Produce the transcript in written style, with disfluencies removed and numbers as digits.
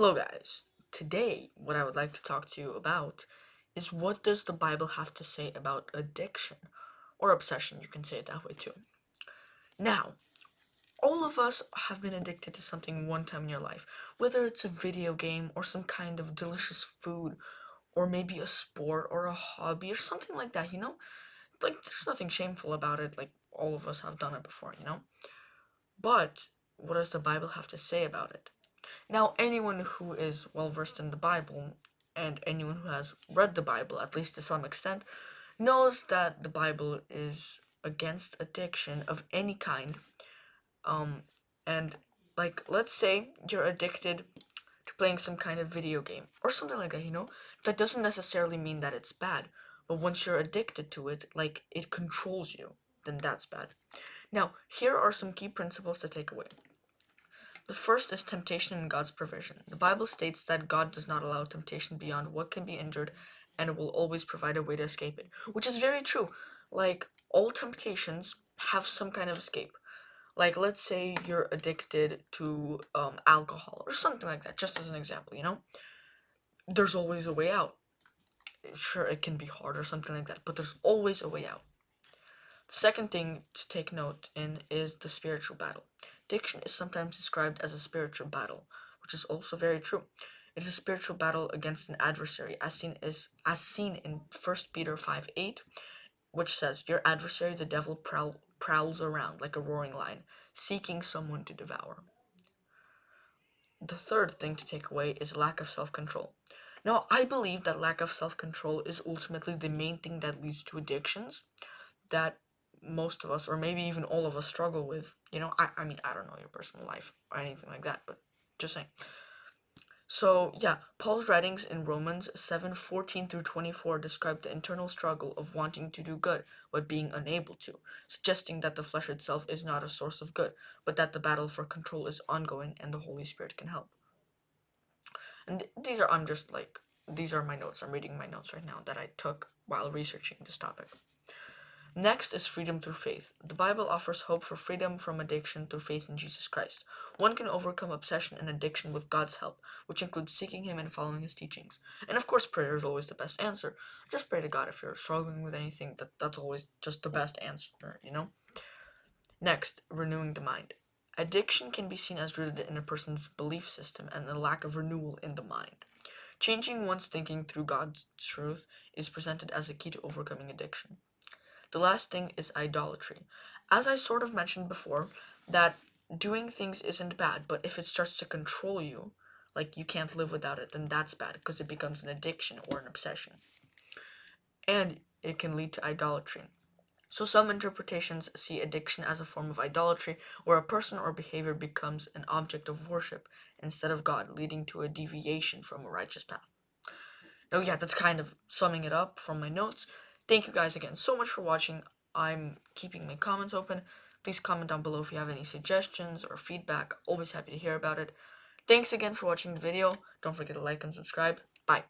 Hello guys. Today, what I would like to talk to you about is what does the Bible have to say about addiction or obsession, you can say it that way too. Now, all of us have been addicted to something one time in your life, whether it's a video game or some kind of delicious food or maybe a sport or a hobby or something like that, Like there's nothing shameful about it, like all of us have done it before. But what does the Bible have to say about it? Now, anyone who is well versed in the Bible and anyone who has read the Bible, at least to some extent, knows that the Bible is against addiction of any kind. Um, and like, let's say you're addicted to playing some kind of video game or something like that. That doesn't necessarily mean that it's bad, but once you're addicted to it, like it controls you, then that's bad. Now, here are some key principles to take away. The first is temptation and God's provision. The Bible states that God does not allow temptation beyond what can be endured and will always provide a way to escape it, which is very true. Like, all temptations have some kind of escape. Like, let's say you're addicted to alcohol or something like that, just as an example. There's always a way out. Sure, it can be hard or something like that, but there's always a way out. The second thing to take note in is the spiritual battle. Addiction is sometimes described as a spiritual battle, which is also very true. It is a spiritual battle against an adversary, as seen in 1 Peter 5:8, which says, "Your adversary, the devil, prowls around like a roaring lion, seeking someone to devour." The third thing to take away is lack of self-control. Now, I believe that lack of self-control is ultimately the main thing that leads to addictions that most of us, or maybe even all of us, struggle with. I mean, I don't know your personal life or anything like that, but just saying. So, yeah, Paul's writings in Romans 7:14 through 24 describe the internal struggle of wanting to do good, but being unable to, suggesting that the flesh itself is not a source of good, but that the battle for control is ongoing and the Holy Spirit can help. And these are my notes. I'm reading my notes right now that I took while researching this topic. Next is freedom through faith. The Bible offers hope for freedom from addiction through faith in Jesus Christ. One can overcome obsession and addiction with God's help, which includes seeking Him and following His teachings. And of course, prayer is always the best answer. Just pray to God if you're struggling with anything. That's always just the best answer. Next, renewing the mind. Addiction can be seen as rooted in a person's belief system and a lack of renewal in the mind. Changing one's thinking through God's truth is presented as a key to overcoming addiction. The last thing is idolatry. As I sort of mentioned before, that doing things isn't bad, but if it starts to control you, like you can't live without it, then that's bad because it becomes an addiction or an obsession. And it can lead to idolatry. So some interpretations see addiction as a form of idolatry, where a person or behavior becomes an object of worship instead of God, leading to a deviation from a righteous path. Now, yeah, that's kind of summing it up from my notes. Thank you guys again so much for watching. I'm keeping my comments open. Please comment down below if you have any suggestions or feedback. Always happy to hear about it. Thanks again for watching the video. Don't forget to like and subscribe. Bye.